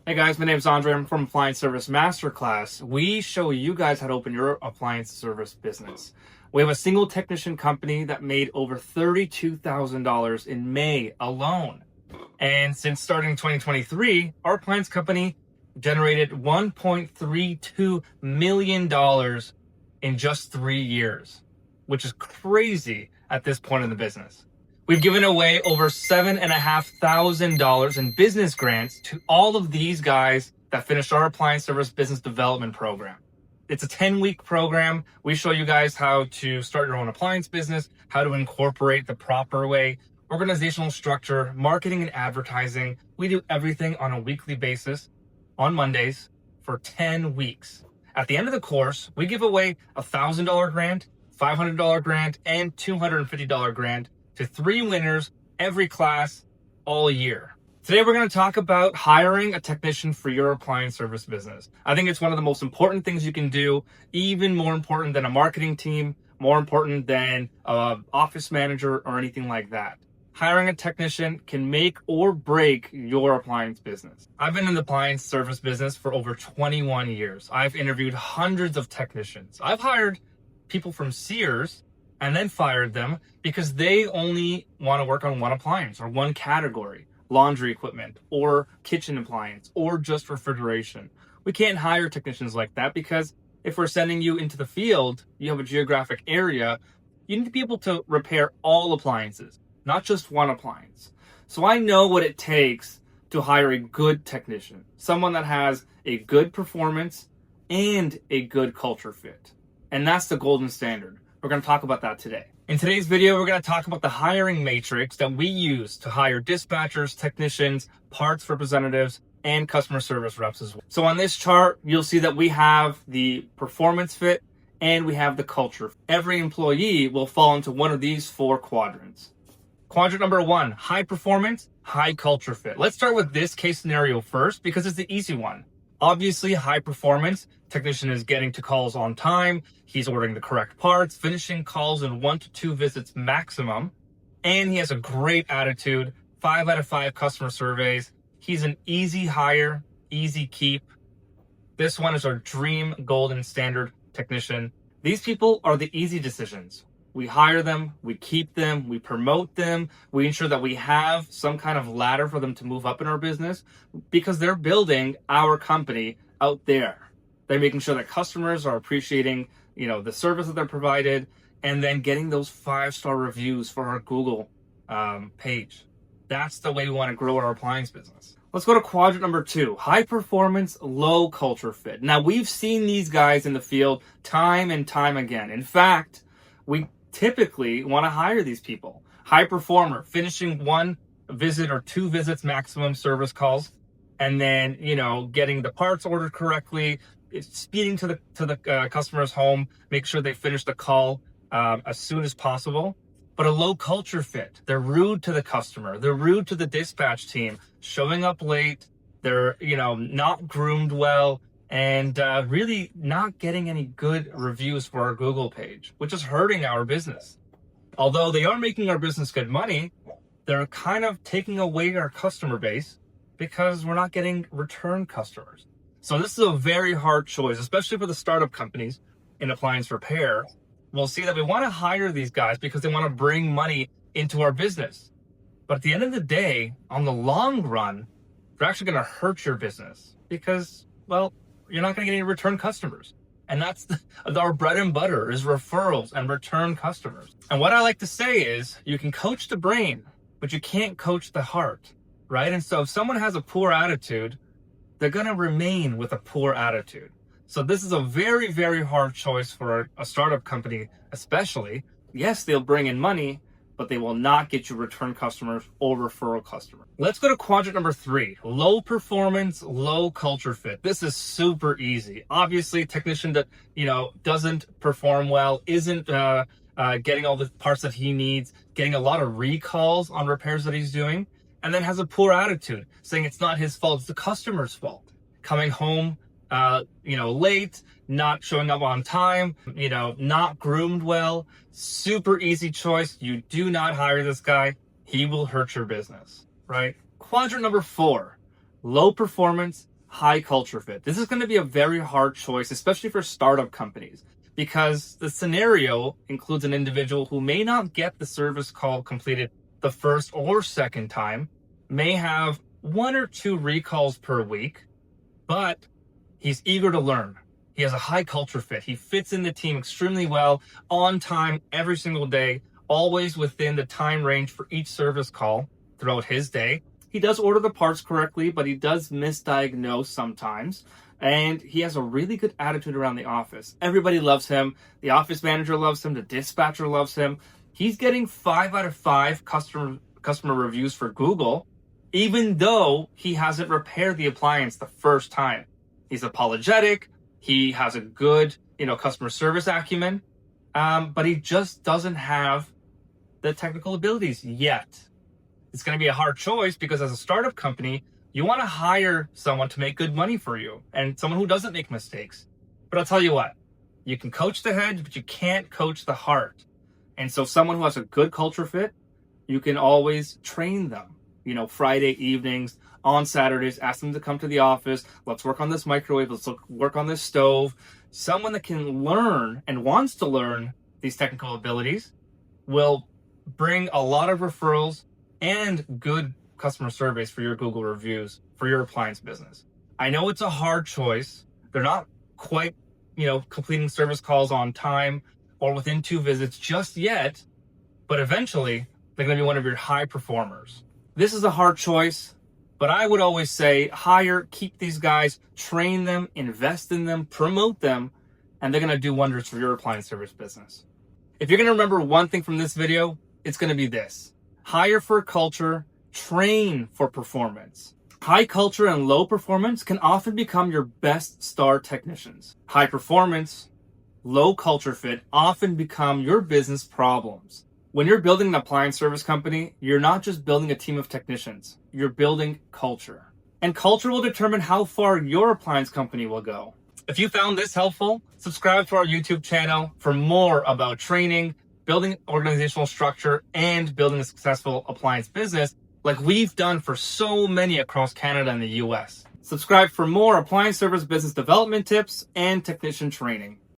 Hey guys, my name is Andre. I'm from Appliance Service Masterclass. We show you guys how to open your appliance service business. We have a single technician company that made over $32,000 in May alone. And since starting 2023, our appliance company generated $1.32 million in just 3 years, which is crazy at this point in the business. We've given away over $7,500 in business grants to all of these guys that finished our appliance service business development program. It's a 10-week program. We show you guys how to start your own appliance business, how to incorporate the proper way, organizational structure, marketing and advertising. We do everything on a weekly basis on Mondays for 10 weeks. At the end of the course, we give away a $1,000 grant, $500 grant, and $250 grant to 3 winners every class all year. Today, we're going to talk about hiring a technician for your appliance service business. I think it's one of the most important things you can do, even more important than a marketing team, more important than an office manager or anything like that. Hiring a technician can make or break your appliance business. I've been in the appliance service business for over 21 years. I've interviewed hundreds of technicians. I've hired people from Sears and then fired them because they only want to work on one appliance or one category, laundry equipment or kitchen appliance or just refrigeration. We can't hire technicians like that because if we're sending you into the field, you have a geographic area, you need to be able to repair all appliances, not just one appliance. So I know what it takes to hire a good technician, someone that has a good performance and a good culture fit. And that's the golden standard. We're going to talk about that today. In today's video, we're going to talk about the hiring matrix that we use to hire dispatchers, technicians, parts representatives, and customer service reps as well. So on this chart, you'll see that we have the performance fit and we have the culture. Every employee will fall into one of these 4 quadrants. Quadrant number 1, high performance, high culture fit. Let's start with this case scenario first because it's the easy one. Obviously, high performance, technician is getting to calls on time, he's ordering the correct parts, finishing calls in 1 to 2 visits maximum, and he has a great attitude, 5 out of 5 customer surveys. He's an easy hire, easy keep. This one is our dream golden standard technician. These people are the easy decisions. We hire them, we keep them, we promote them, we ensure that we have some kind of ladder for them to move up in our business because they're building our company out there. They're making sure that customers are appreciating, the service that they're provided and then getting those 5-star reviews for our Google page. That's the way we want to grow our appliance business. Let's go to quadrant number 2, high performance, low culture fit. Now, we've seen these guys in the field time and time again. In fact, we typically want to hire these people. High performer, finishing 1 visit or 2 visits maximum service calls, and then getting the parts ordered correctly, speeding to the customer's home, make sure they finish the call as soon as possible. But a low culture fit. They're rude to the customer. They're rude to the dispatch team, showing up late. They're not groomed well. And really not getting any good reviews for our Google page, which is hurting our business. Although they are making our business good money, they're kind of taking away our customer base because we're not getting return customers. So this is a very hard choice, especially for the startup companies in appliance repair. We'll see that we want to hire these guys because they want to bring money into our business. But at the end of the day, on the long run, they're actually going to hurt your business because, you're not going to get any return customers. And that's our bread and butter is referrals and return customers. And what I like to say is you can coach the brain, but you can't coach the heart, right? And so if someone has a poor attitude, they're going to remain with a poor attitude. So this is a very, very hard choice for a startup company, especially. Yes, they'll bring in money, but they will not get you return customers or referral customers. Let's go to quadrant number 3, low performance, low culture fit. This is super easy. Obviously, technician that, doesn't perform well, isn't getting all the parts that he needs, getting a lot of recalls on repairs that he's doing, and then has a poor attitude, saying it's not his fault, it's the customer's fault. Coming home, late, not showing up on time, not groomed well. Super easy choice. You do not hire this guy. He will hurt your business, right? Quadrant number 4, low performance, high culture fit. This is going to be a very hard choice, especially for startup companies, because the scenario includes an individual who may not get the service call completed the first or second time, may have 1 or 2 recalls per week, but he's eager to learn. He has a high culture fit. He fits in the team extremely well, on time, every single day, always within the time range for each service call throughout his day. He does order the parts correctly, but he does misdiagnose sometimes. And he has a really good attitude around the office. Everybody loves him. The office manager loves him. The dispatcher loves him. He's getting 5 out of 5 customer reviews for Google, even though he hasn't repaired the appliance the first time. He's apologetic. He has a good, customer service acumen, but he just doesn't have the technical abilities yet. It's going to be a hard choice because as a startup company, you want to hire someone to make good money for you and someone who doesn't make mistakes. But I'll tell you what, you can coach the head, but you can't coach the heart. And so someone who has a good culture fit, you can always train them, Friday evenings, on Saturdays, ask them to come to the office. Let's work on this microwave. Let's work on this stove. Someone that can learn and wants to learn these technical abilities will bring a lot of referrals and good customer surveys for your Google reviews for your appliance business. I know it's a hard choice. They're not quite, completing service calls on time or within 2 visits just yet, but eventually they're going to be one of your high performers. This is a hard choice, but I would always say hire, keep these guys, train them, invest in them, promote them, and they're going to do wonders for your appliance service business. If you're going to remember one thing from this video, it's going to be this: hire for culture, train for performance. High culture and low performance can often become your best star technicians. High performance, low culture fit often become your business problems. When you're building an appliance service company, you're not just building a team of technicians, you're building culture. And culture will determine how far your appliance company will go. If you found this helpful, subscribe to our YouTube channel for more about training, building organizational structure, and building a successful appliance business like we've done for so many across Canada and the US. Subscribe for more appliance service business development tips and technician training.